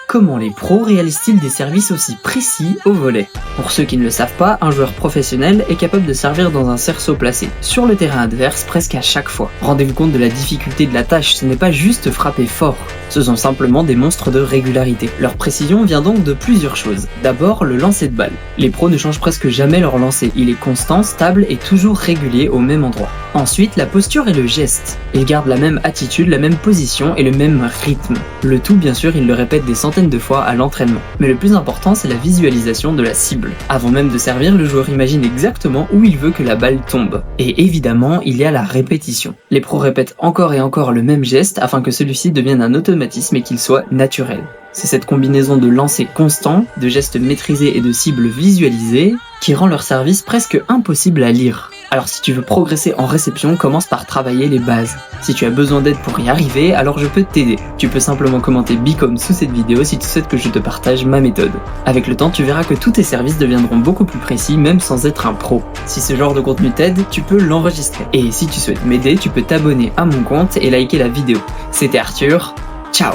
Comment les pros réalisent-ils des services aussi précis au volet? Pour ceux qui ne le savent pas, un joueur professionnel est capable de servir dans un cerceau placé sur le terrain adverse presque à chaque fois. Rendez-vous compte de la difficulté de la tâche, ce n'est pas juste frapper fort, ce sont simplement des monstres de régularité. Leur précision vient donc de plusieurs choses. D'abord, le lancer de balle. Les pros ne changent presque jamais leur lancer, il est constant, stable et toujours régulier au même endroit. Ensuite, la posture et le geste. Ils gardent la même attitude, la même position et le même rythme. Le tout, bien sûr, ils le répètent des centaines de fois à l'entraînement. Mais le plus important, c'est la visualisation de la cible. Avant même de servir, le joueur imagine exactement où il veut que la balle tombe. Et évidemment, il y a la répétition. Les pros répètent encore et encore le même geste afin que celui-ci devienne un automatisme et qu'il soit naturel. C'est cette combinaison de lancer constant, de gestes maîtrisés et de cibles visualisées qui rend leur service presque impossible à lire. Alors si tu veux progresser en réception, commence par travailler les bases. Si tu as besoin d'aide pour y arriver, alors je peux t'aider. Tu peux simplement commenter Bicom sous cette vidéo si tu souhaites que je te partage ma méthode. Avec le temps, tu verras que tous tes services deviendront beaucoup plus précis, même sans être un pro. Si ce genre de contenu t'aide, tu peux l'enregistrer. Et si tu souhaites m'aider, tu peux t'abonner à mon compte et liker la vidéo. C'était Arthur, ciao!